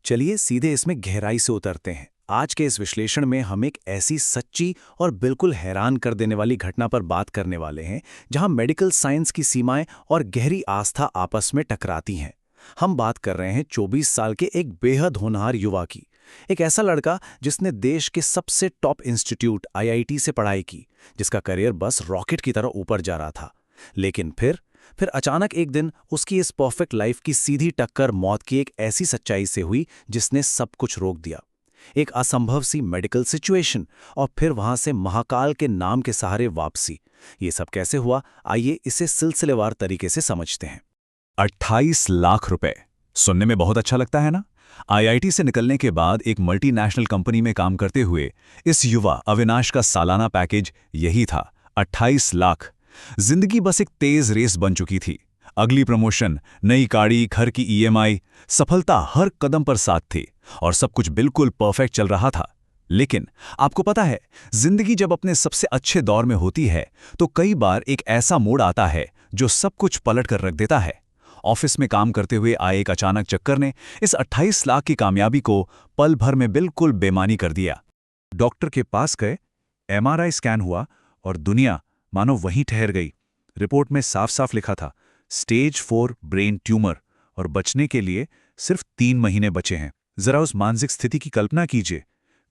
चलिए सीधे इसमें गहराई से उतरते हैं। आज के इस विश्लेषण में हम एक ऐसी सच्ची और बिल्कुल हैरान कर देने वाली घटना पर बात करने वाले हैं जहां मेडिकल साइंस की सीमाएं और गहरी आस्था आपस में टकराती हैं। हम बात कर रहे हैं 24 साल के एक बेहद होनहार युवा की। एक ऐसा लड़का जिसने देश के सबसे टॉप इंस्टीट्यूट आईआईटी से पढ़ाई की, जिसका करियर बस रॉकेट की तरह ऊपर जा रहा था। लेकिन फिर अचानक एक दिन उसकी इस परफेक्ट लाइफ की सीधी टक्कर मौत की एक ऐसी सच्चाई से हुई जिसने सब कुछ रोक दिया। एक असंभव सी मेडिकल सिचुएशन और फिर वहां से महाकाल के नाम के सहारे वापसी। ये सब कैसे हुआ, आइए इसे सिलसिलेवार तरीके से समझते हैं। 28 लाख रुपए सुनने में बहुत अच्छा लगता है ना। आईआईटी से निकलने के बाद एक मल्टीनेशनल कंपनी में काम करते हुए इस युवा अविनाश का सालाना पैकेज यही था, 28 लाख। जिंदगी बस एक तेज रेस बन चुकी थी। अगली प्रमोशन, नई गाड़ी, घर की ईएमआई, सफलता हर कदम पर साथ थी और सब कुछ बिल्कुल परफेक्ट चल रहा था। लेकिन आपको पता है, जिंदगी जब अपने सबसे अच्छे दौर में होती है तो कई बार एक ऐसा मोड़ आता है जो सब कुछ पलट कर रख देता है। ऑफिस में काम करते हुए आए एक अचानक चक्कर ने इस 28 लाख की कामयाबी को पल भर में बिल्कुल बेमानी कर दिया। डॉक्टर के पास गए, एमआरआई स्कैन हुआ और दुनिया मानो वहीं ठहर गई। रिपोर्ट में साफ साफ लिखा था, स्टेज 4 ब्रेन ट्यूमर और बचने के लिए सिर्फ 3 महीने बचे हैं। जरा उस मानसिक स्थिति की कल्पना कीजिए।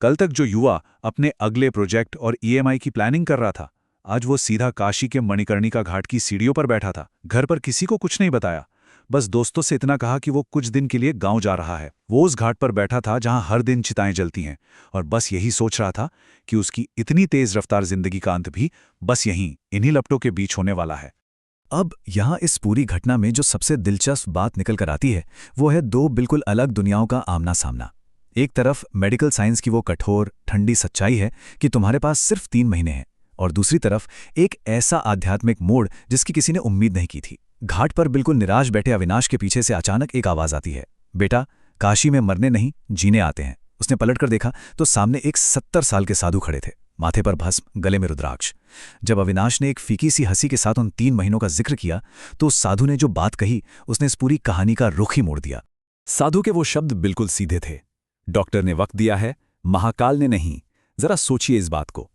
कल तक जो युवा अपने अगले प्रोजेक्ट और ईएमआई की प्लानिंग कर रहा था, आज वो सीधा काशी के मणिकर्णिका घाट की सीढ़ियों पर बैठा था। घर पर किसी को कुछ नहीं बताया, बस दोस्तों से इतना कहा कि वो कुछ दिन के लिए गांव जा रहा है। वो उस घाट पर बैठा था जहां हर दिन चिताएं जलती हैं और बस यही सोच रहा था कि उसकी इतनी तेज रफ्तार जिंदगी का अंत भी बस यहीं इन्हीं लपटों के बीच होने वाला है। अब यहाँ इस पूरी घटना में जो सबसे दिलचस्प बात निकल कर आती है वो है दो बिल्कुल अलग दुनियाओं का आमना सामना। एक तरफ मेडिकल साइंस की वो कठोर ठंडी सच्चाई है कि तुम्हारे पास सिर्फ 3 महीने हैं, और दूसरी तरफ एक ऐसा आध्यात्मिक मोड़ जिसकी किसी ने उम्मीद नहीं की थी। घाट पर बिल्कुल निराश बैठे अविनाश के पीछे से अचानक एक आवाज आती है, बेटा, काशी में मरने नहीं जीने आते हैं। उसने पलटकर देखा तो सामने एक 70 साल के साधु खड़े थे, माथे पर भस्म, गले में रुद्राक्ष। जब अविनाश ने एक फीकी सी हंसी के साथ उन 3 महीनों का जिक्र किया तो उस साधु ने जो बात कही उसने इस पूरी कहानी का रुख ही मोड़ दिया। साधु के वो शब्द बिल्कुल सीधे थे, डॉक्टर ने वक्त दिया है, महाकाल ने नहीं। जरा सोचिए इस बात को।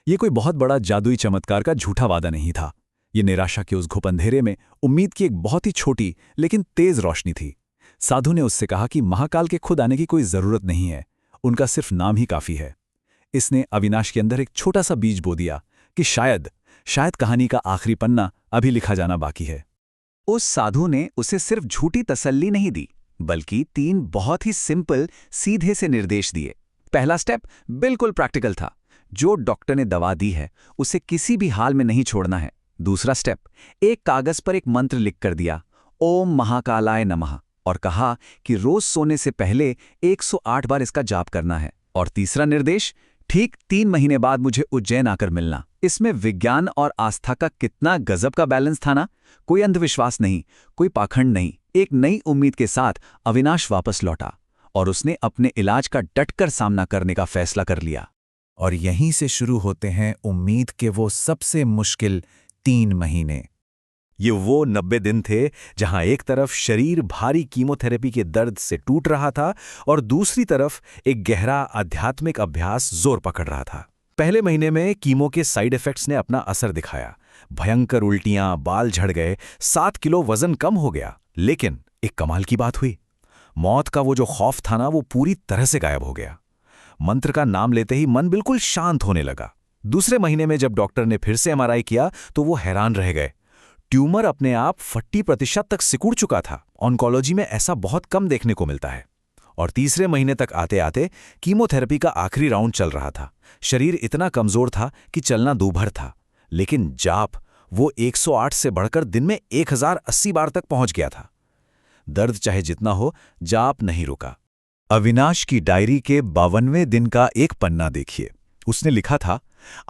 ये कोई बहुत बड़ा जादुई चमत्कार का झूठा वादा नहीं था। ये निराशा के उस घुप अंधेरे में उम्मीद की एक बहुत ही छोटी लेकिन तेज रोशनी थी। साधु ने उससे कहा कि महाकाल के खुद आने की कोई जरूरत नहीं है, उनका सिर्फ नाम ही काफी है। इसने अविनाश के अंदर एक छोटा सा बीज बो दिया कि शायद कहानी का आखिरी पन्ना अभी लिखा जाना बाकी है। उस साधु ने उसे सिर्फ झूठी तसल्ली नहीं दी, बल्कि 3 बहुत ही सिंपल सीधे से निर्देश दिए। पहला स्टेप बिल्कुल प्रैक्टिकल था, जो डॉक्टर ने दवा दी है उसे किसी भी हाल में नहीं छोड़ना है। दूसरा स्टेप, एक कागज पर एक मंत्र लिख कर दिया, ओम महाकालाय नमः, और कहा कि रोज सोने से पहले 108 बार इसका जाप करना है। और तीसरा निर्देश, ठीक 3 महीने बाद मुझे उज्जैन आकर मिलना। इसमें विज्ञान और आस्था का कितना गजब का बैलेंस था ना। कोई अंधविश्वास नहीं, कोई पाखंड नहीं। एक नई उम्मीद के साथ अविनाश वापस लौटा और उसने अपने इलाज का डटकर सामना करने का फैसला कर लिया। और यहीं से शुरू होते हैं उम्मीद के वो सबसे मुश्किल 3 महीने। ये वो 90 दिन थे जहां एक तरफ शरीर भारी कीमोथेरेपी के दर्द से टूट रहा था और दूसरी तरफ एक गहरा आध्यात्मिक अभ्यास जोर पकड़ रहा था। पहले महीने में कीमो के साइड इफेक्ट्स ने अपना असर दिखाया। भयंकर उल्टियां, बाल झड़ गए, 7 किलो वजन कम हो गया। लेकिन एक कमाल की बात हुई, मौत का वो जो खौफ था ना, वो पूरी तरह से गायब हो गया। मंत्र का नाम लेते ही मन बिल्कुल शांत होने लगा। दूसरे महीने में जब डॉक्टर ने फिर से एमआरआई किया तो वो हैरान रह गए। ट्यूमर अपने आप 40% तक सिकुड़ चुका था। ऑन्कोलॉजी में ऐसा बहुत कम देखने को मिलता है। और तीसरे महीने तक आते आते कीमोथेरेपी का आखिरी राउंड चल रहा था। शरीर इतना कमजोर था कि चलना दूभर था, लेकिन जाप वो 108 से बढ़कर दिन में 1080 बार तक पहुंच गया था। दर्द चाहे जितना हो, जाप नहीं रुका। अविनाश की डायरी के 52वें दिन का एक पन्ना देखिए। उसने लिखा था,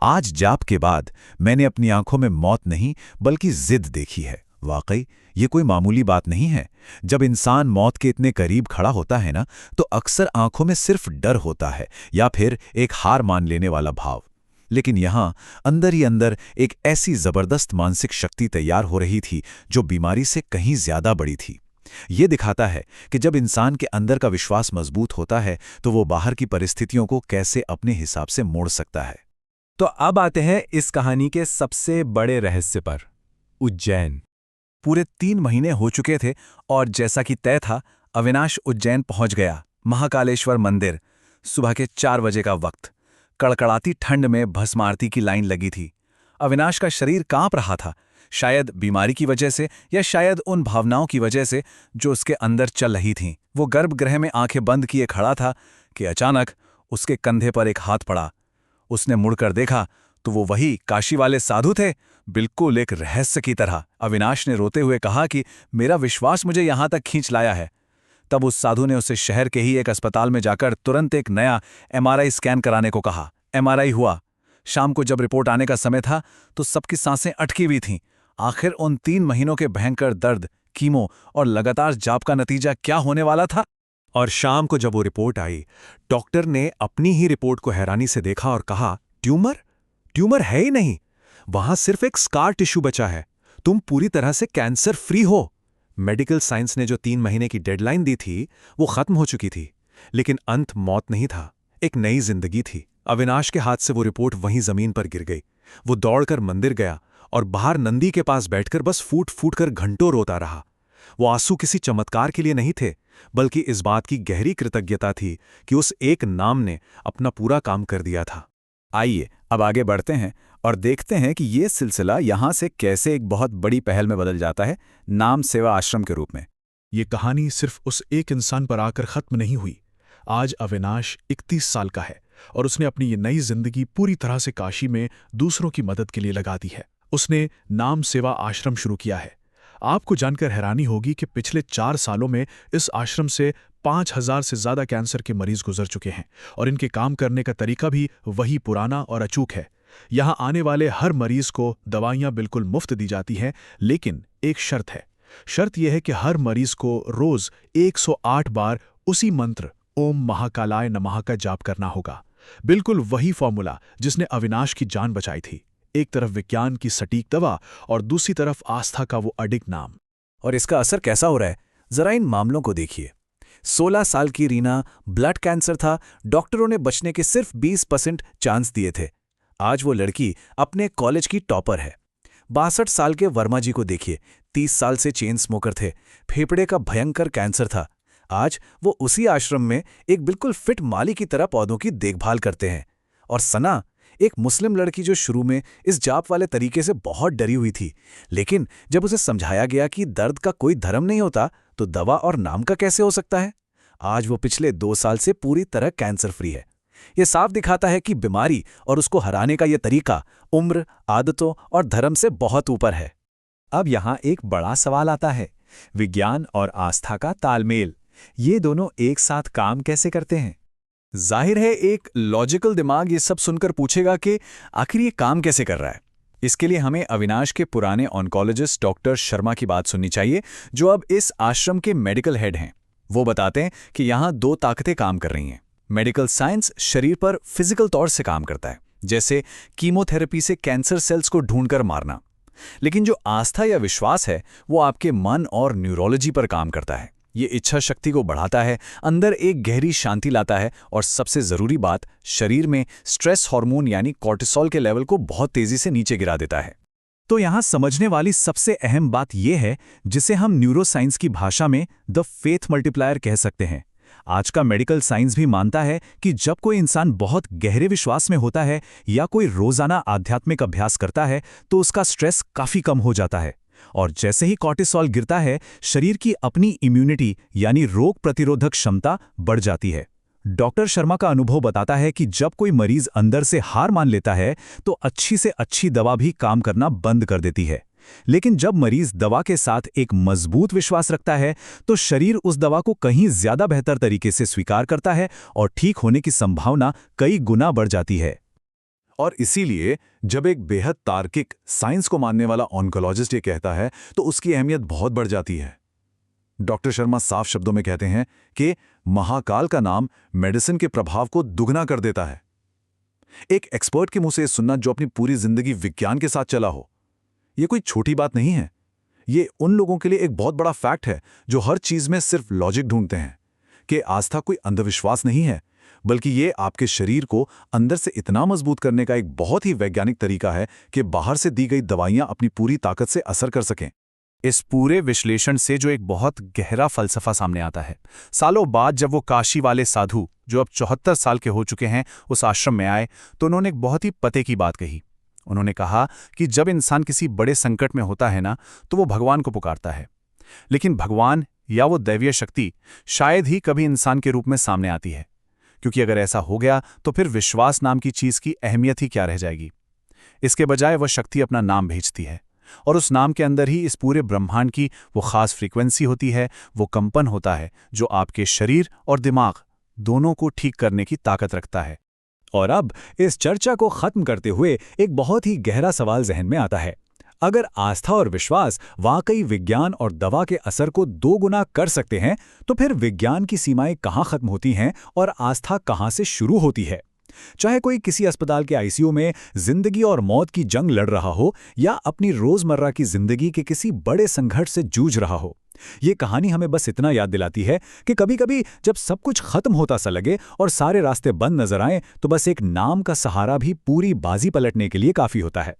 आज जाप के बाद मैंने अपनी आंखों में मौत नहीं बल्कि जिद देखी है। वाकई ये कोई मामूली बात नहीं है। जब इंसान मौत के इतने करीब खड़ा होता है ना, तो अक्सर आंखों में सिर्फ डर होता है या फिर एक हार मान लेने वाला भाव। लेकिन यहां अंदर ही अंदर एक ऐसी जबरदस्त मानसिक शक्ति तैयार हो रही थी जो बीमारी से कहीं ज्यादा बड़ी थी। ये दिखाता है कि जब इंसान के अंदर का विश्वास मजबूत होता है तो वो बाहर की परिस्थितियों को कैसे अपने हिसाब से मोड़ सकता है। तो अब आते हैं इस कहानी के सबसे बड़े रहस्य पर, उज्जैन। पूरे 3 महीने हो चुके थे और जैसा कि तय था, अविनाश उज्जैन पहुंच गया। महाकालेश्वर मंदिर, सुबह के 4 बजे का वक्त। कड़कड़ाती ठंड में भस्म आरती की लाइन लगी थी। अविनाश का शरीर कांप रहा था, शायद बीमारी की वजह से या शायद उन भावनाओं की वजह से जो उसके अंदर चल रही थीं। वो गर्भगृह में आंखें बंद किए खड़ा था कि अचानक उसके कंधे पर एक हाथ पड़ा। उसने मुड़कर देखा तो वो वही काशी वाले साधु थे, बिल्कुल एक रहस्य की तरह। अविनाश ने रोते हुए कहा कि मेरा विश्वास मुझे यहां तक खींच लाया है। तब उस साधु ने उसे शहर के ही एक अस्पताल में जाकर तुरंत एक नया MRI स्कैन कराने को कहा। MRI हुआ। शाम को जब रिपोर्ट आने का समय था तो सबकी सांसें अटकी हुई थीं। आखिर उन 3 महीनों के भयंकर दर्द, कीमो और लगातार जाप का नतीजा क्या होने वाला था? और शाम को जब वो रिपोर्ट आई, डॉक्टर ने अपनी ही रिपोर्ट को हैरानी से देखा और कहा, ट्यूमर? ट्यूमर है ही नहीं, वहां सिर्फ एक स्कार टिश्यू बचा है। तुम पूरी तरह से कैंसर फ्री हो। मेडिकल साइंस ने जो 3 महीने की डेडलाइन दी थी वो खत्म हो चुकी थी, लेकिन अंत मौत नहीं था, एक नई जिंदगी थी। अविनाश के हाथ से वो रिपोर्ट वहीं जमीन पर गिर गई। वो दौड़कर मंदिर गया और बाहर नंदी के पास बैठकर बस फूट फूट कर घंटों रोता रहा। वो आंसू किसी चमत्कार के लिए नहीं थे, बल्कि इस बात की गहरी कृतज्ञता थी कि उस एक नाम ने अपना पूरा काम कर दिया था। आइए अब आगे बढ़ते हैं और देखते हैं कि ये सिलसिला यहाँ से कैसे एक बहुत बड़ी पहल में बदल जाता है, नाम सेवा आश्रम के रूप में। ये कहानी सिर्फ उस एक इंसान पर आकर खत्म नहीं हुई। आज अविनाश 31 साल का है और उसने अपनी ये नई जिंदगी पूरी तरह से काशी में दूसरों की मदद के लिए लगा दी है। उसने नाम सेवा आश्रम शुरू किया है। आपको जानकर हैरानी होगी कि पिछले 4 सालों में इस आश्रम से 5000 से ज्यादा कैंसर के मरीज गुजर चुके हैं और इनके काम करने का तरीका भी वही पुराना और अचूक है। यहां आने वाले हर मरीज को दवाइयां बिल्कुल मुफ्त दी जाती हैं, लेकिन एक शर्त है। शर्त यह है कि हर मरीज को रोज 108 बार उसी मंत्र ओम महाकालाय नमः का जाप करना होगा। बिल्कुल वही फॉर्मूला जिसने अविनाश की जान बचाई थी। एक तरफ विज्ञान की सटीक दवा और दूसरी तरफ आस्था का वो अडिग नाम। और इसका असर कैसा हो रहा है, जरा इन मामलों को देखिए। 16 साल की रीना, ब्लड कैंसर था, डॉक्टरों ने बचने के सिर्फ 20% चांस दिए थे। आज वो लड़की अपने कॉलेज की टॉपर है। 62 साल के वर्मा जी को देखिए, 30 साल से चेन स्मोकर थे, फेफड़े का भयंकर कैंसर था। आज वो उसी आश्रम में एक बिल्कुल फिट माली की तरह पौधों की देखभाल करते हैं। और सना, एक मुस्लिम लड़की जो शुरू में इस जाप वाले तरीके से बहुत डरी हुई थी, लेकिन जब उसे समझाया गया कि दर्द का कोई धर्म नहीं होता तो दवा और नाम का कैसे हो सकता है, आज वो पिछले 2 साल से पूरी तरह कैंसर फ्री है। ये साफ दिखाता है कि बीमारी और उसको हराने का यह तरीका उम्र, आदतों और धर्म से बहुत ऊपर है। अब यहां एक बड़ा सवाल आता है, विज्ञान और आस्था का तालमेल। ये दोनों एक साथ काम कैसे करते हैं? जाहिर है एक लॉजिकल दिमाग ये सब सुनकर पूछेगा कि आखिर ये काम कैसे कर रहा है। इसके लिए हमें अविनाश के पुराने ऑन्कोलॉजिस्ट डॉक्टर शर्मा की बात सुननी चाहिए, जो अब इस आश्रम के मेडिकल हेड हैं। वो बताते हैं कि यहाँ 2 ताकतें काम कर रही हैं। मेडिकल साइंस शरीर पर फिजिकल तौर से काम करता है, जैसे कीमोथेरेपी से कैंसर सेल्स को ढूंढकर मारना। लेकिन जो आस्था या विश्वास है वो आपके मन और न्यूरोलॉजी पर काम करता है। ये इच्छा शक्ति को बढ़ाता है, अंदर एक गहरी शांति लाता है और सबसे जरूरी बात, शरीर में स्ट्रेस हार्मोन यानी कॉर्टिसोल के लेवल को बहुत तेजी से नीचे गिरा देता है। तो यहां समझने वाली सबसे अहम बात यह है, जिसे हम न्यूरोसाइंस की भाषा में द फेथ मल्टीप्लायर कह सकते हैं। आज का मेडिकल साइंस भी मानता है कि जब कोई इंसान बहुत गहरे विश्वास में होता है या कोई रोजाना आध्यात्मिक अभ्यास करता है तो उसका स्ट्रेस काफी कम हो जाता है, और जैसे ही कॉर्टिसोल गिरता है, शरीर की अपनी इम्यूनिटी यानी रोग प्रतिरोधक क्षमता बढ़ जाती है। डॉक्टर शर्मा का अनुभव बताता है कि जब कोई मरीज अंदर से हार मान लेता है तो अच्छी से अच्छी दवा भी काम करना बंद कर देती है। लेकिन जब मरीज दवा के साथ एक मजबूत विश्वास रखता है तो शरीर उस दवा को कहीं ज्यादा बेहतर तरीके से स्वीकार करता है और ठीक होने की संभावना कई गुना बढ़ जाती है। और इसीलिए जब एक बेहद तार्किक साइंस को मानने वाला ऑन्कोलॉजिस्ट ये कहता है तो उसकी अहमियत बहुत बढ़ जाती है। डॉक्टर शर्मा साफ शब्दों में कहते हैं कि महाकाल का नाम मेडिसिन के प्रभाव को दुगना कर देता है। एक एक्सपर्ट के मुंह से सुनना जो अपनी पूरी जिंदगी विज्ञान के साथ चला हो, यह कोई छोटी बात नहीं है। ये उन लोगों के लिए एक बहुत बड़ा फैक्ट है जो हर चीज में सिर्फ लॉजिक ढूंढते हैं कि आस्था कोई अंधविश्वास नहीं है, बल्कि ये आपके शरीर को अंदर से इतना मजबूत करने का एक बहुत ही वैज्ञानिक तरीका है कि बाहर से दी गई दवाइयां अपनी पूरी ताकत से असर कर सकें। इस पूरे विश्लेषण से जो एक बहुत गहरा फलसफा सामने आता है। सालों बाद जब वो काशी वाले साधु, जो अब 74 साल के हो चुके हैं, उस आश्रम में आए तो उन्होंने एक बहुत ही पते की बात कही। उन्होंने कहा कि जब इंसान किसी बड़े संकट में होता है ना, तो वो भगवान को पुकारता है, लेकिन भगवान या वो दैवीय शक्ति शायद ही कभी इंसान के रूप में सामने आती है, क्योंकि अगर ऐसा हो गया तो फिर विश्वास नाम की चीज की अहमियत ही क्या रह जाएगी। इसके बजाय वह शक्ति अपना नाम भेजती है, और उस नाम के अंदर ही इस पूरे ब्रह्मांड की वो खास फ्रीक्वेंसी होती है, वो कंपन होता है जो आपके शरीर और दिमाग दोनों को ठीक करने की ताकत रखता है। और अब इस चर्चा को खत्म करते हुए एक बहुत ही गहरा सवाल जहन में आता है। अगर आस्था और विश्वास वाकई विज्ञान और दवा के असर को 2 गुना कर सकते हैं, तो फिर विज्ञान की सीमाएं कहाँ खत्म होती हैं और आस्था कहाँ से शुरू होती है? चाहे कोई किसी अस्पताल के आईसीयू में जिंदगी और मौत की जंग लड़ रहा हो या अपनी रोजमर्रा की जिंदगी के किसी बड़े संघर्ष से जूझ रहा हो, ये कहानी हमें बस इतना याद दिलाती है कि कभी-कभी जब सब कुछ खत्म होता सा लगे और सारे रास्ते बंद नजर आएं, तो बस एक नाम का सहारा भी पूरी बाजी पलटने के लिए काफी होता है।